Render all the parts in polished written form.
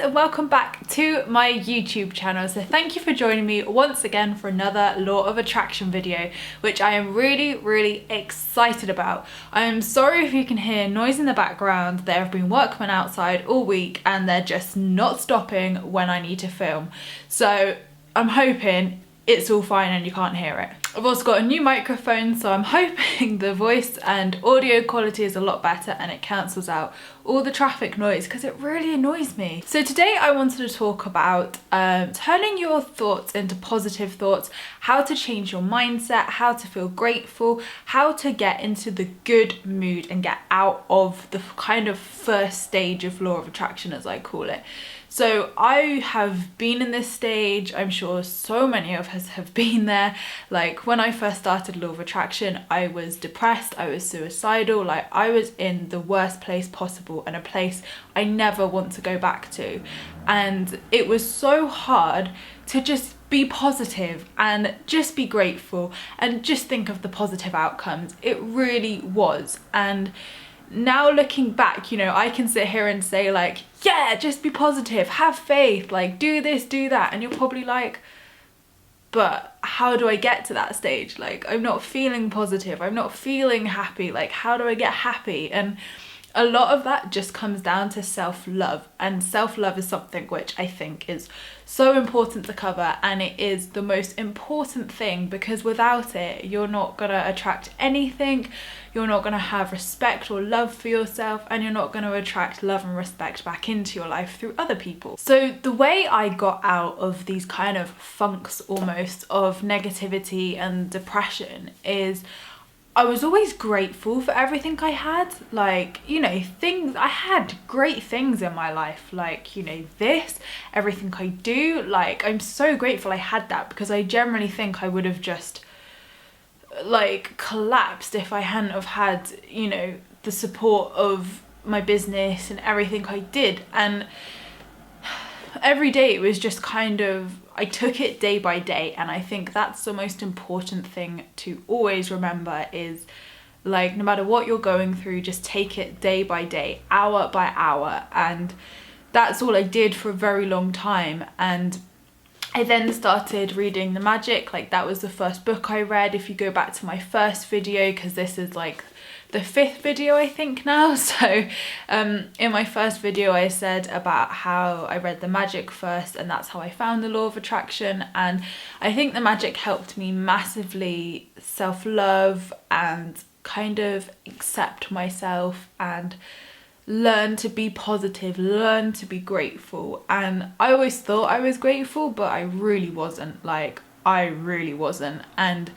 and welcome back to my YouTube channel. So thank you for joining me once again for another Law of Attraction video, which I am really excited about. I am sorry if you can hear noise in the background. There have been workmen outside all week and they're just not stopping when I need to film. So I'm hoping it's all fine and you can't hear it. I've also got a new microphone, so I'm hoping the voice and audio quality is a lot better and it cancels out all the traffic noise because it really annoys me. So today I wanted to talk about turning your thoughts into positive thoughts, how to change your mindset, how to feel grateful, how to get into the good mood and get out of the kind of first stage of Law of Attraction, as I call it. So I have been in this stage. I'm sure so many of us have been there. Like when I first started Law of Attraction, I was depressed, I was suicidal, like I was in the worst place possible and a place I never want to go back to. And it was so hard to just be positive and just be grateful and just think of the positive outcomes. It really was. And now looking back, you know, I can sit here and say like, yeah, just be positive, have faith, like do this, do that. And you're probably like, but how do I get to that stage? Like, I'm not feeling positive, I'm not feeling happy. Like, how do I get happy? And a lot of that just comes down to self-love, and self-love is something which I think is so important to cover, and it is the most important thing because without it you're not gonna attract anything, you're not gonna have respect or love for yourself, and you're not gonna attract love and respect back into your life through other people. So the way I got out of these kind of funks almost of negativity and depression is I was always grateful for everything I had. Like, you know, I had great things in my life, like, you know, everything I do, like, I'm so grateful I had that because I generally think I would have just like collapsed if I hadn't have had, you know, the support of my business and everything I did. And every day it was just kind of, I took it day by day, and I think that's the most important thing to always remember is like, no matter what you're going through, just take it day by day, hour by hour. And that's all I did for a very long time. And I then started reading The Magic. Like, that was the first book I read. If you go back to my first video, because this is like the 5th video I think now. So in my first video I said about how I read The Magic first, and that's how I found the Law of Attraction. And I think The Magic helped me massively self-love and kind of accept myself and learn to be positive, learn to be grateful. And I always thought I was grateful, but I really wasn't. Like, I really wasn't. And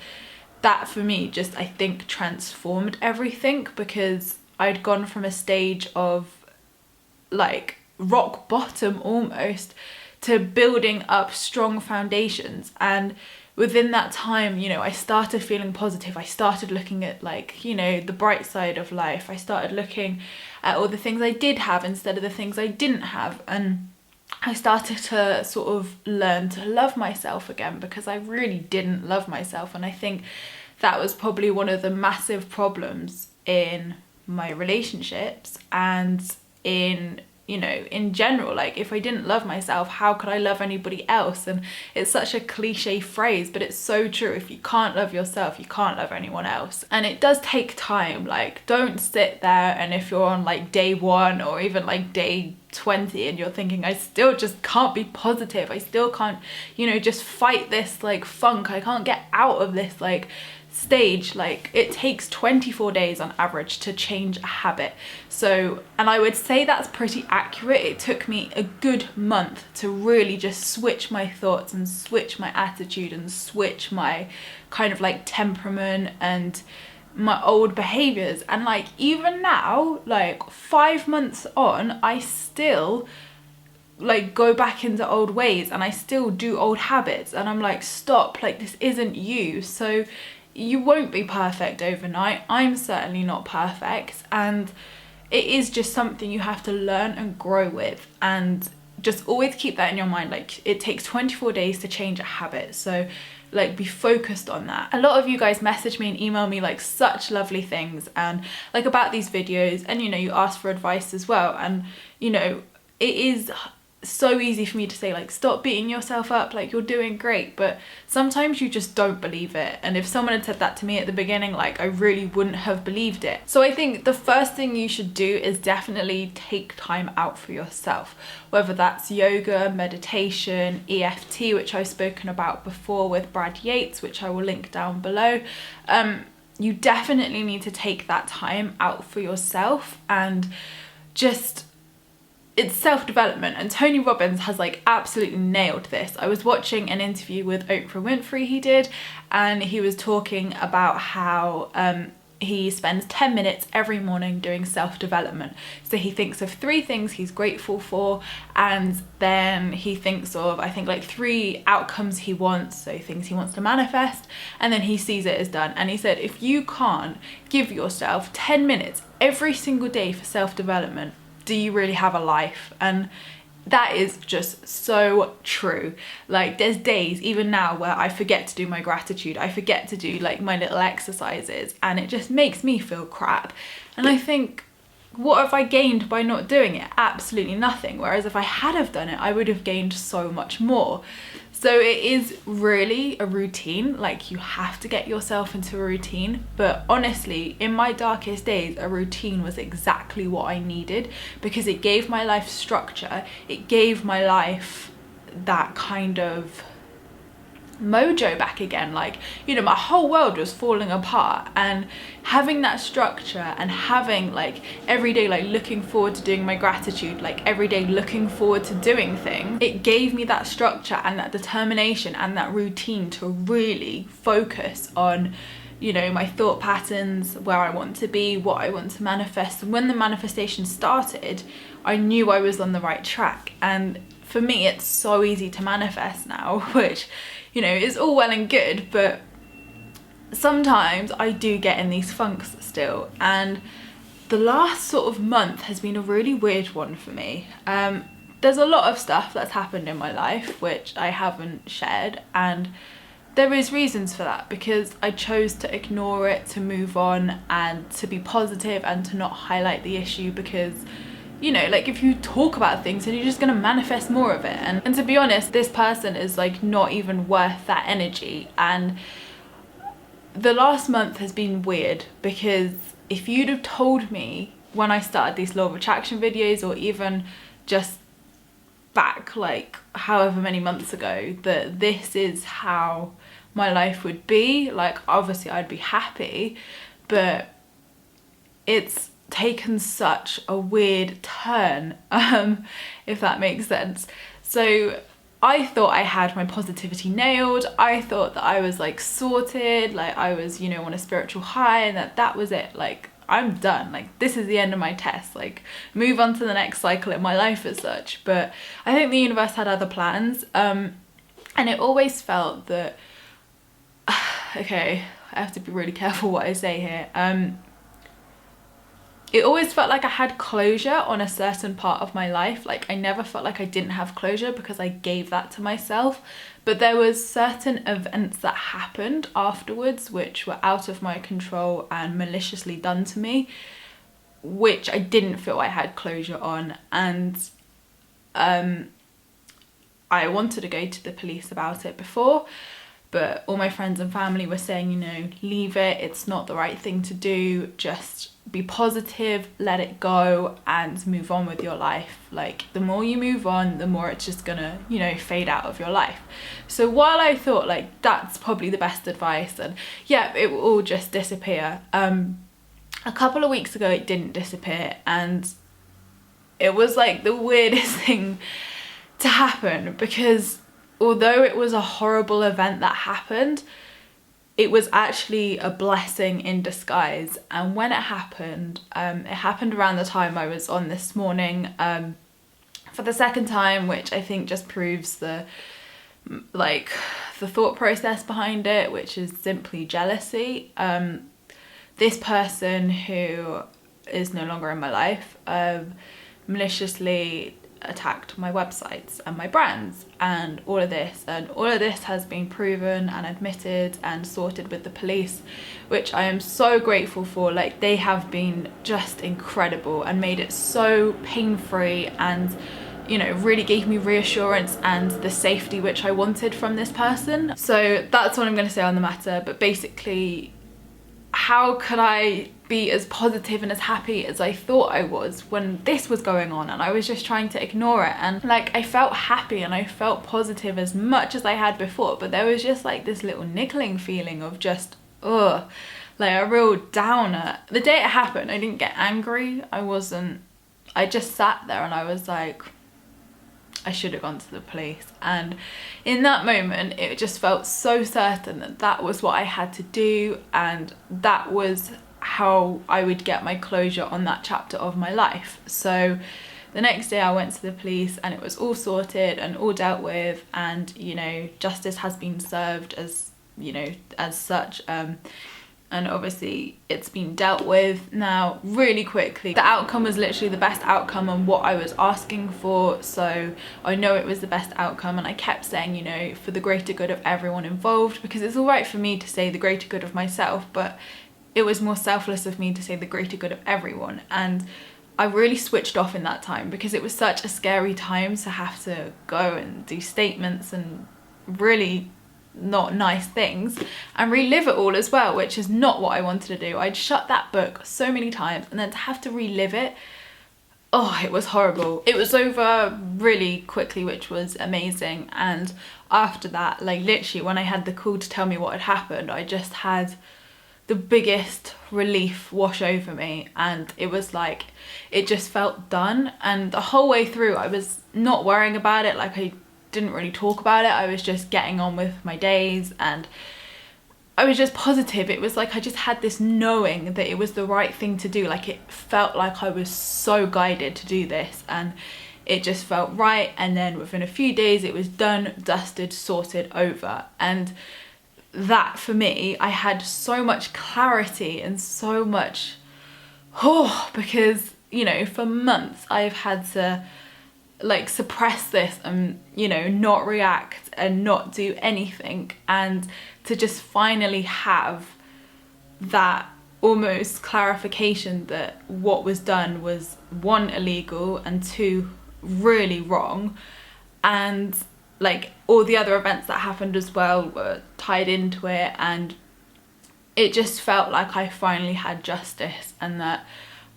that for me just, I think, transformed everything, because I'd gone from a stage of like rock bottom almost to building up strong foundations. And within that time, you know, I started feeling positive. I started looking at, like, you know, the bright side of life. I started looking at all the things I did have instead of the things I didn't have. And I started to sort of learn to love myself again, because I really didn't love myself. And I think that was probably one of the massive problems in my relationships and in, you know, in general. Like, if I didn't love myself, how could I love anybody else? And it's such a cliche phrase, but it's so true. If you can't love yourself, you can't love anyone else. And it does take time. Like, don't sit there and if you're on like day 1 or even like day 20 and you're thinking, I still just can't be positive, I still can't, you know, just fight this like funk, I can't get out of this like stage. Like, it takes 24 days on average to change a habit. So, and I would say that's pretty accurate. It took me a good month to really just switch my thoughts and switch my attitude and switch my kind of like temperament and my old behaviors. And like, even now, like 5 months on, I still like go back into old ways and I still do old habits, and I'm like, stop, like, this isn't you. So you won't be perfect overnight. I'm certainly not perfect, and it is just something you have to learn and grow with. And just always keep that in your mind. Like, it takes 24 days to change a habit, so like, be focused on that. A lot of you guys message me and email me like such lovely things and like about these videos, and you know, you ask for advice as well. And you know, it is so easy for me to say, like, stop beating yourself up, like, you're doing great, but sometimes you just don't believe it. And if someone had said that to me at the beginning, like, I really wouldn't have believed it. So I think the first thing you should do is definitely take time out for yourself, whether that's yoga, meditation, EFT, which I've spoken about before with Brad Yates, which I will link down below. You definitely need to take that time out for yourself, and just, it's self-development. And Tony Robbins has like absolutely nailed this. I was watching an interview with Oprah Winfrey he did, and he was talking about how he spends 10 minutes every morning doing self-development. So he thinks of 3 things he's grateful for, and then he thinks of, I think, like 3 outcomes he wants, so things he wants to manifest, and then he sees it as done. And he said, if you can't give yourself 10 minutes every single day for self-development, do you really have a life? And that is just so true. Like, there's days, even now, where I forget to do my gratitude, I forget to do like my little exercises, and it just makes me feel crap. And I think, what have I gained by not doing it? Absolutely nothing. Whereas if I had have done it, I would have gained so much more. So it is really a routine. Like, you have to get yourself into a routine. But honestly, in my darkest days, a routine was exactly what I needed, because it gave my life structure. It gave my life that kind of mojo back again. Like, you know, my whole world was falling apart, and having that structure and having like every day like looking forward to doing my gratitude, like every day looking forward to doing things, it gave me that structure and that determination and that routine to really focus on, you know, my thought patterns, where I want to be, what I want to manifest. And when the manifestation started, I knew I was on the right track. And for me, it's so easy to manifest now, which, you know, is all well and good, but sometimes I do get in these funks still. And the last sort of month has been a really weird one for me. There's a lot of stuff that's happened in my life which I haven't shared, and there is reasons for that, because I chose to ignore it, to move on, and to be positive and to not highlight the issue, because, you know, like, if you talk about things, then you're just gonna manifest more of it. And to be honest, this person is like not even worth that energy. And the last month has been weird, because if you'd have told me when I started these law of attraction videos, or even just back like however many months ago, that this is how my life would be, like, obviously I'd be happy, but it's taken such a weird turn, if that makes sense. So I thought I had my positivity nailed. I thought that I was like sorted, like I was, you know, on a spiritual high, and that was it. Like, I'm done. Like, this is the end of my test. Like, move on to the next cycle in my life as such. But I think the universe had other plans. And it always felt that, okay, I have to be really careful what I say here. It always felt like I had closure on a certain part of my life. Like, I never felt like I didn't have closure, because I gave that to myself. But there was certain events that happened afterwards which were out of my control and maliciously done to me, which I didn't feel I had closure on. And I wanted to go to the police about it before, but all my friends and family were saying, you know, leave it, it's not the right thing to do, just be positive, let it go, and move on with your life. Like, the more you move on, the more it's just gonna, you know, fade out of your life. So while I thought like that's probably the best advice, and yeah, it will all just disappear, a couple of weeks ago it didn't disappear, and it was like the weirdest thing to happen, because although it was a horrible event that happened, it was actually a blessing in disguise. And when it happened around the time I was on this morning for the second time, which I think just proves the thought process behind it, which is simply jealousy. This person, who is no longer in my life, maliciously attacked my websites and my brands and all of this, has been proven and admitted and sorted with the police, which I am so grateful for. Like, they have been just incredible and made it so pain-free, and you know, really gave me reassurance and the safety which I wanted from this person. So that's what I'm going to say on the matter. But basically, how could I be as positive and as happy as I thought I was when this was going on and I was just trying to ignore it? And like, I felt happy and I felt positive as much as I had before, but there was just like this little niggling feeling of just, ugh, like a real downer. The day it happened, I didn't get angry. I just sat there and I was like, I should have gone to the police. And in that moment, it just felt so certain that that was what I had to do, and that was how I would get my closure on that chapter of my life. So the next day I went to the police and it was all sorted and all dealt with, and, you know, justice has been served as, you know, as such. And obviously it's been dealt with now really quickly. The outcome was literally the best outcome and what I was asking for, so I know it was the best outcome. And I kept saying, you know, for the greater good of everyone involved, because it's all right for me to say the greater good of myself, but it was more selfless of me to say the greater good of everyone. And I really switched off in that time because it was such a scary time to have to go and do statements and really not nice things and relive it all as well, which is not what I wanted to do. I'd shut that book so many times, and then to have to relive it, oh, it was horrible. It was over really quickly, which was amazing. And after that, like literally when I had the call to tell me what had happened, I just had the biggest relief wash over me, and it was like, it just felt done. And the whole way through I was not worrying about it, like I didn't really talk about it. I was just getting on with my days and I was just positive. It was like I just had this knowing that it was the right thing to do. Like, it felt like I was so guided to do this, and it just felt right. And then within a few days it was done, dusted, sorted, over. And that, for me, I had so much clarity and so much, because, you know, for months I've had to like suppress this and, you know, not react and not do anything, and to just finally have that almost clarification that what was done was, one, illegal, and two, really wrong. And like all the other events that happened as well were tied into it, and it just felt like I finally had justice and that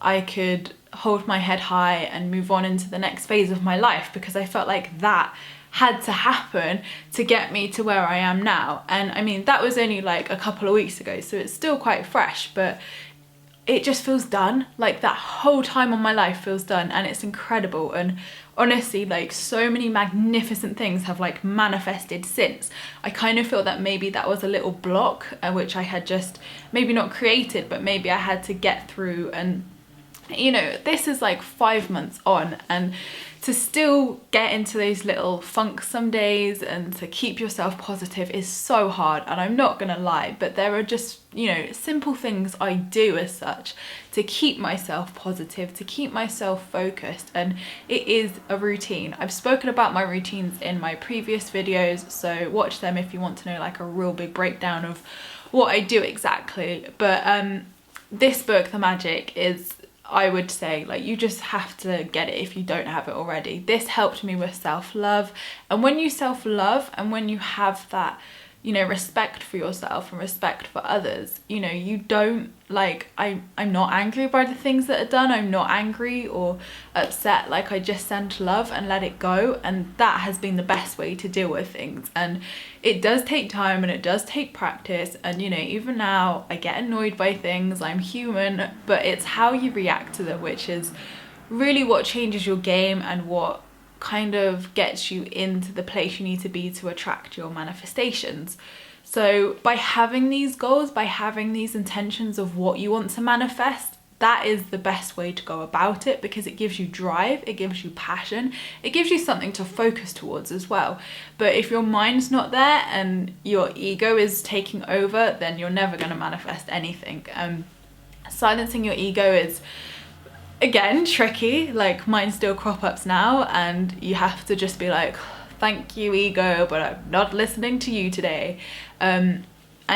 I could hold my head high and move on into the next phase of my life, because I felt like that had to happen to get me to where I am now. And I mean, that was only like a couple of weeks ago, so it's still quite fresh, but it just feels done. Like that whole time on my life feels done, and it's incredible. And honestly, like so many magnificent things have like manifested since. I kind of feel that maybe that was a little block which I had just maybe not created, but maybe I had to get through. And you know, this is like 5 months on, and to still get into those little funks some days and to keep yourself positive is so hard. And I'm not gonna lie, but there are just, you know, simple things I do as such to keep myself positive, to keep myself focused, and it is a routine. I've spoken about my routines in my previous videos, so watch them if you want to know like a real big breakdown of what I do exactly. But this book, The Magic, is, I would say, like, you just have to get it if you don't have it already. This helped me with self-love, and when you self-love and when you have that, you know, respect for yourself and respect for others, you know, you don't, like, I'm not angry by the things that are done. I'm not angry or upset. Like, I just send love and let it go, and that has been the best way to deal with things. And it does take time and it does take practice, and you know, even now I get annoyed by things. I'm human, but it's how you react to them which is really what changes your game and what kind of gets you into the place you need to be to attract your manifestations. So by having these goals, by having these intentions of what you want to manifest, that is the best way to go about it, because it gives you drive, it gives you passion, it gives you something to focus towards as well. But if your mind's not there and your ego is taking over, then you're never going to manifest anything. Silencing your ego is, again, tricky. Like, mine still crop ups now, and you have to just be like, thank you ego, but I'm not listening to you today. And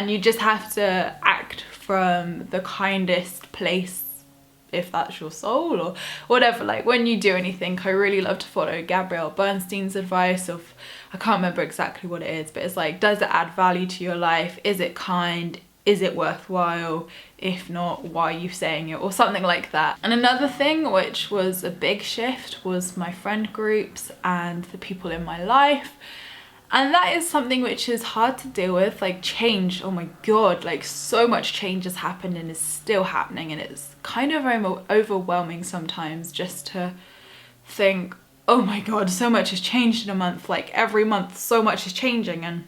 you just have to act from the kindest place if that's your soul or whatever. Like when you do anything, I really love to follow Gabrielle Bernstein's advice of, I can't remember exactly what it is, but it's like, does it add value to your life? Is it kind? Is it worthwhile? If not, why are you saying it? Or something like that. And another thing which was a big shift was my friend groups and the people in my life. And that is something which is hard to deal with, like change. Oh my God, like so much change has happened and is still happening, and it's kind of overwhelming sometimes just to think, oh my God, so much has changed in a month. Like every month so much is changing, and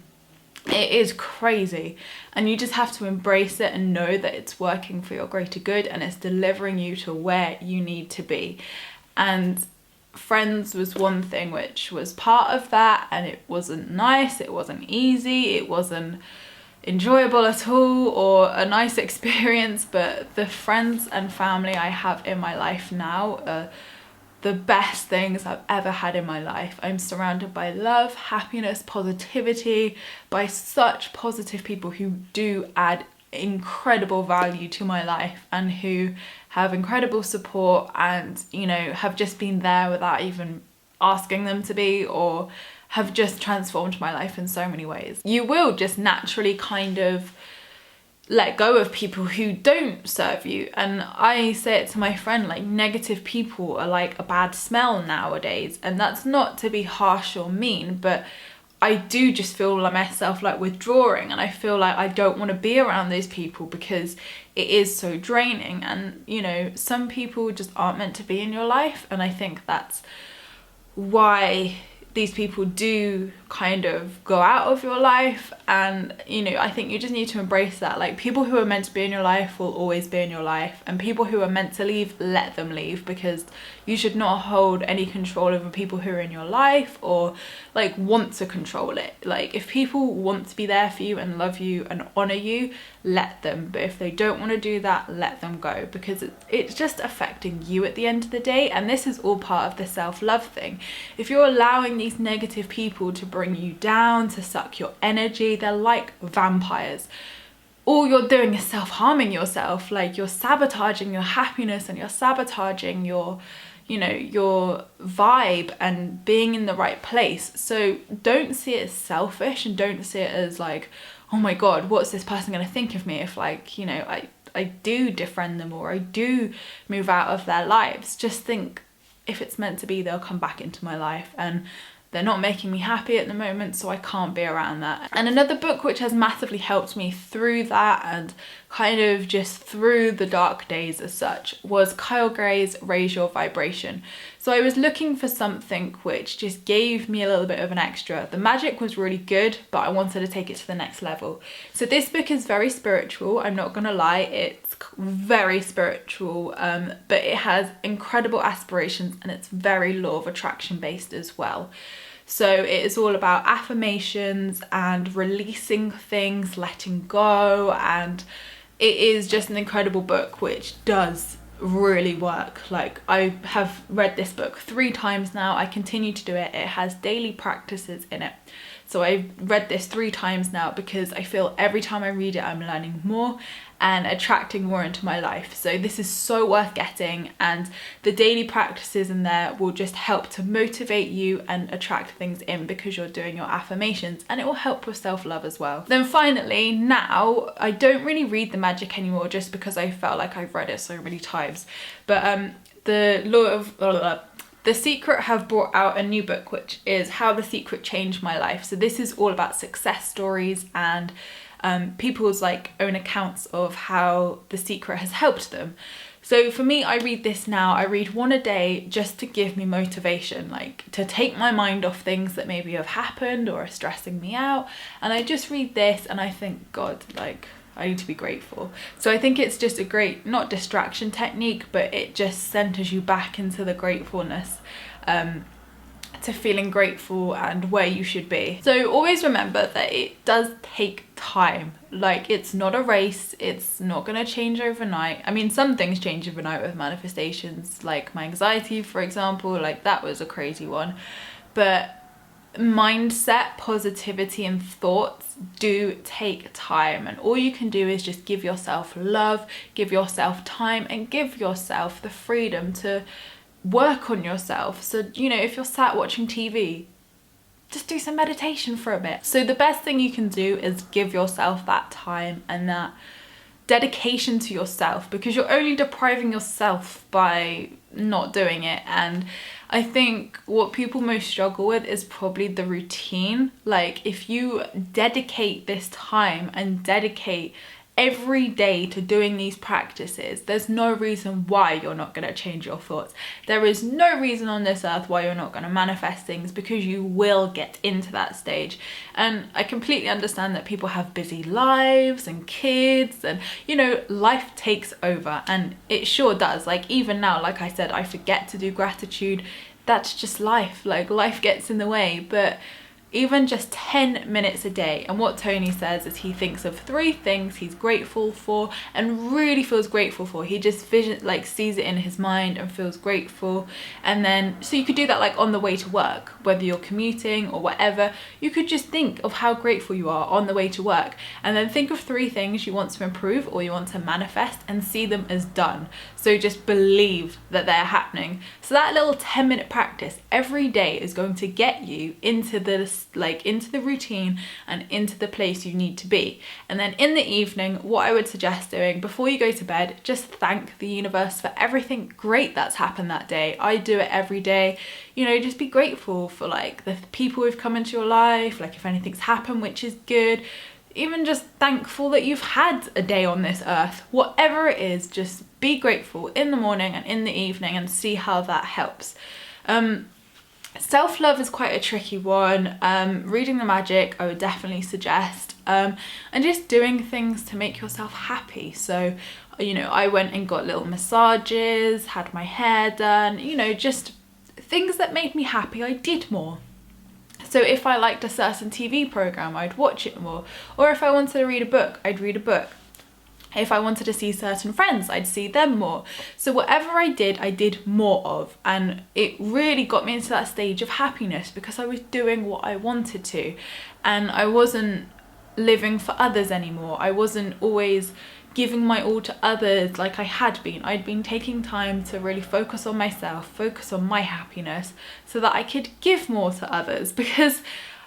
it is crazy. And you just have to embrace it and know that it's working for your greater good and it's delivering you to where you need to be. And friends was one thing which was part of that, and it wasn't nice, it wasn't easy, it wasn't enjoyable at all or a nice experience, but the friends and family I have in my life now are the best things I've ever had in my life. I'm surrounded by love, happiness, positivity, by such positive people who do add incredible value to my life and who have incredible support and, you know, have just been there without even asking them to be, or have just transformed my life in so many ways. You will just naturally kind of let go of people who don't serve you. And I say it to my friend, like, negative people are like a bad smell nowadays. And that's not to be harsh or mean, but I do just feel like myself like withdrawing, and I feel like I don't want to be around those people because it is so draining. And, you know, some people just aren't meant to be in your life, and I think that's why these people do kind of go out of your life. And, you know, I think you just need to embrace that. Like, people who are meant to be in your life will always be in your life, and people who are meant to leave, let them leave, because you should not hold any control over people who are in your life or like want to control it. Like, if people want to be there for you and love you and honor you, let them. But if they don't want to do that, let them go, because it's just affecting you at the end of the day. And this is all part of the self-love thing. If you're allowing these negative people to bring you down, to suck your energy, they're like vampires. All you're doing is self-harming yourself. Like, you're sabotaging your happiness and you're sabotaging your, you know, your vibe and being in the right place. So don't see it as selfish, and don't see it as like, oh my God, what's this person going to think of me if, like, you know, I do defriend them or I do move out of their lives. Just think, if it's meant to be, they'll come back into my life, and they're not making me happy at the moment, so I can't be around that. And another book which has massively helped me through that and kind of just through the dark days as such was Kyle Gray's Raise Your Vibration. So I was looking for something which just gave me a little bit of an extra. The magic was really good, but I wanted to take it to the next level. So this book is very spiritual, I'm not gonna lie, it's very spiritual, but it has incredible aspirations, and it's very law of attraction based as well. So it is all about affirmations and releasing things, letting go, and it is just an incredible book which does really work. Like, I have read this book 3 times now. I continue to do it. It has daily practices in it. So I've read this 3 times now because I feel every time I read it I'm learning more and attracting more into my life. So this is so worth getting, and the daily practices in there will just help to motivate you and attract things in because you're doing your affirmations, and it will help with self-love as well. Then finally, now I don't really read The Magic anymore just because I felt like I've read it so many times, but The Secret have brought out a new book which is How The Secret Changed My Life. So this is all about success stories and people's like own accounts of how The Secret has helped them. So for me, I read this now. I read 1 a day just to give me motivation, like to take my mind off things that maybe have happened or are stressing me out. And I just read this and I think, God, like, I need to be grateful. So I think it's just a great, not distraction technique, but it just centers you back into the gratefulness, to feeling grateful and where you should be. So always remember that it does take time. Like, it's not a race. It's not gonna change overnight. I mean, some things change overnight with manifestations, like my anxiety, for example, like that was a crazy one. But mindset, positivity and thoughts do take time, and all you can do is just give yourself love, give yourself time, and give yourself the freedom to work on yourself. So, you know, if you're sat watching TV, just do some meditation for a bit. So the best thing you can do is give yourself that time and that dedication to yourself, because you're only depriving yourself by not doing it. And I think what people most struggle with is probably the routine. Like, if you dedicate this time and dedicate every day to doing these practices, there's no reason why you're not going to change your thoughts. There is no reason on this earth why you're not going to manifest things, because you will get into that stage. And I completely understand that people have busy lives and kids, and you know, life takes over, and it sure does. Like, even now, like I said, I forget to do gratitude. That's just life. Like, life gets in the way. But even just 10 minutes a day, and what Tony says is he thinks of 3 things he's grateful for and really feels grateful for. He just sees it in his mind and feels grateful. And then, so you could do that like on the way to work, whether you're commuting or whatever. You could just think of how grateful you are on the way to work, and then think of 3 things you want to improve or you want to manifest, and see them as done. So just believe that they're happening. So that little 10-minute practice every day is going to get you into the routine and into the place you need to be. And then in the evening, what I would suggest doing before you go to bed, just thank the universe for everything great that's happened that day. I do it every day. You know, just be grateful for like the people who've come into your life, like if anything's happened, which is good. Even just thankful that you've had a day on this earth. Whatever it is, just be grateful in the morning and in the evening, and see how that helps. Self-love is quite a tricky one. Reading the magic, I would definitely suggest, and just doing things to make yourself happy. So, you know, I went and got little massages, had my hair done, you know, just things that made me happy. I did more. So if I liked a certain TV program, I'd watch it more. Or if I wanted to read a book, I'd read a book. If I wanted to see certain friends, I'd see them more. So whatever I did more of. And it really got me into that stage of happiness, because I was doing what I wanted to. And I wasn't living for others anymore. I wasn't always giving my all to others like I had been. I'd been taking time to really focus on myself, focus on my happiness, so that I could give more to others, because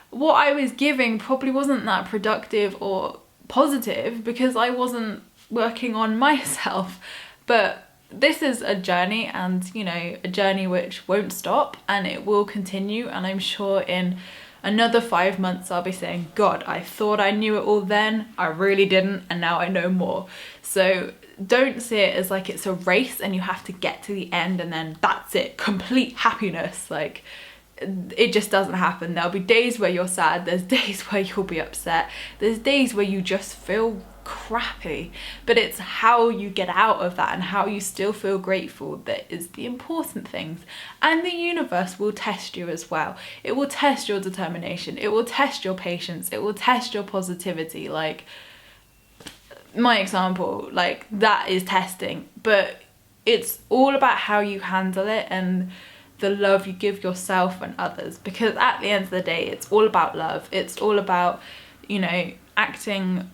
what I was giving probably wasn't that productive or positive, because I wasn't working on myself. But this is a journey, and you know, a journey which won't stop, and it will continue. And I'm sure in another 5 months I'll be saying, God, I thought I knew it all then, I really didn't, and now I know more. So don't see it as like it's a race and you have to get to the end and then that's it, complete happiness. Like, it just doesn't happen. There'll be days where you're sad, there's days where you'll be upset, there's days where you just feel crappy, but it's how you get out of that and how you still feel grateful that is the important things. And the universe will test you as well. It will test your determination, it will test your patience, it will test your positivity. Like my example, like that is testing, but it's all about how you handle it and the love you give yourself and others, because at the end of the day, it's all about love. It's all about, you know, acting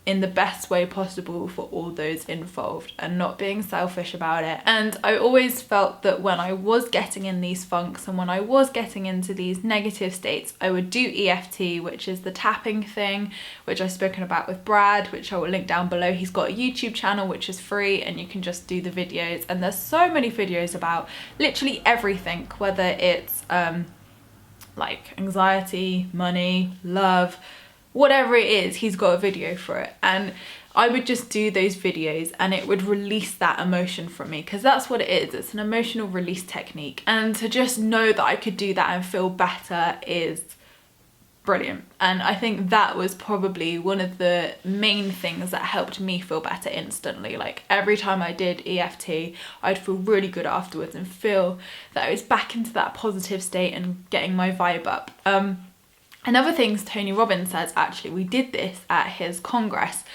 in the best way possible for all those involved and not being selfish about it. And I always felt that when I was getting in these funks and when I was getting into these negative states, I would do EFT, which is the tapping thing, which I've spoken about with Brad, which I will link down below. He's got a YouTube channel which is free and you can just do the videos, and there's so many videos about literally everything, whether it's like anxiety, money, love, whatever it is, he's got a video for it. And I would just do those videos and it would release that emotion from me, because that's what it is. It's an emotional release technique. And to just know that I could do that and feel better is brilliant. And I think that was probably one of the main things that helped me feel better instantly. Like every time I did EFT, I'd feel really good afterwards and feel that I was back into that positive state and getting my vibe up. Another thing Tony Robbins says, actually, we did this at his congress.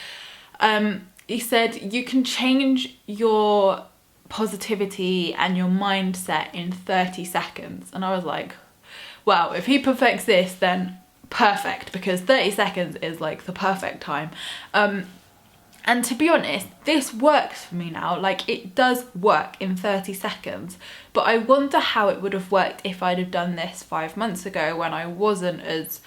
He said you can change your positivity and your mindset in 30 seconds. And I was like, well, if he perfects this, then perfect, because 30 seconds is like the perfect time. And to be honest, this works for me now. Like, it does work in 30 seconds, but I wonder how it would have worked if I'd have done this 5 months ago when I wasn't as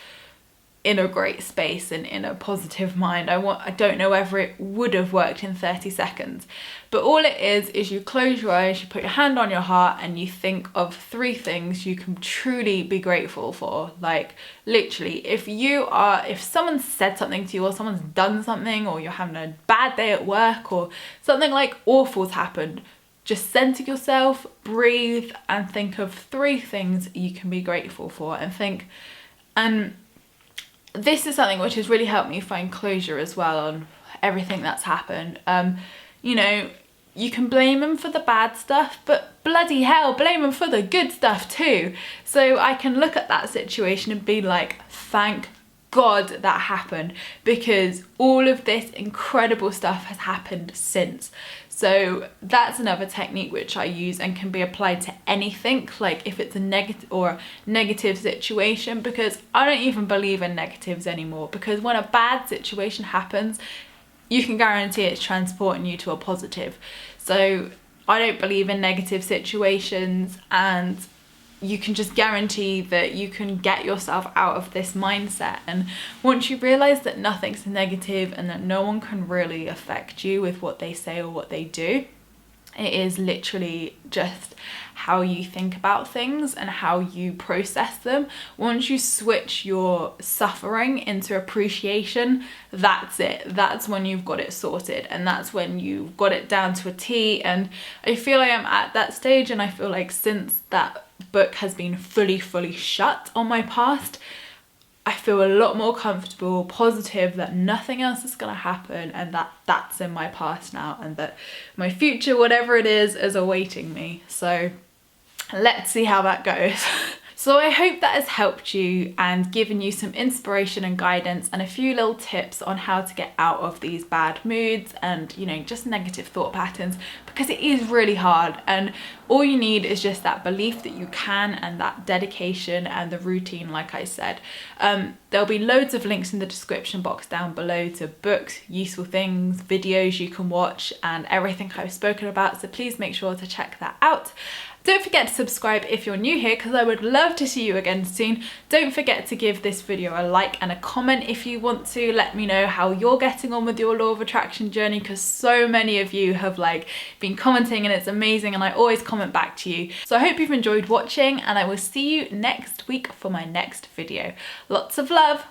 in a great space and in a positive mind. I don't know whether it would have worked in 30 seconds, but all it is you close your eyes, you put your hand on your heart, and you think of 3 things you can truly be grateful for. Like, literally, if someone said something to you, or someone's done something, or you're having a bad day at work, or something like awful's happened, just center yourself, breathe, and think of 3 things you can be grateful for, and this is something which has really helped me find closure as well on everything that's happened. You know, you can blame them for the bad stuff, but bloody hell, blame them for the good stuff too. So I can look at that situation and be like, thank God that happened, because all of this incredible stuff has happened since. So that's another technique which I use and can be applied to anything, like if it's a negative situation, because I don't even believe in negatives anymore, because when a bad situation happens, you can guarantee it's transporting you to a positive. So I don't believe in negative situations, and you can just guarantee that you can get yourself out of this mindset. And once you realize that nothing's negative and that no one can really affect you with what they say or what they do, it is literally just how you think about things and how you process them. Once you switch your suffering into appreciation, that's it. That's when you've got it sorted, and that's when you've got it down to a T. And I feel I am at that stage, and I feel like since that book has been fully shut on my past, I feel a lot more comfortable, positive that nothing else is going to happen, and that that's in my past now, and that my future, whatever it is awaiting me. So let's see how that goes. So I hope that has helped you and given you some inspiration and guidance and a few little tips on how to get out of these bad moods and, you know, just negative thought patterns, because it is really hard, and all you need is just that belief that you can, and that dedication and the routine, like I said. There'll be loads of links in the description box down below to books, useful things, videos you can watch, and everything I've spoken about, so please make sure to check that out. Don't forget to subscribe if you're new here, because I would love to see you again soon. Don't forget to give this video a like and a comment if you want to. Let me know how you're getting on with your law of attraction journey, because so many of you have been commenting, and it's amazing, and I always comment back to you. So I hope you've enjoyed watching, and I will see you next week for my next video. Lots of love.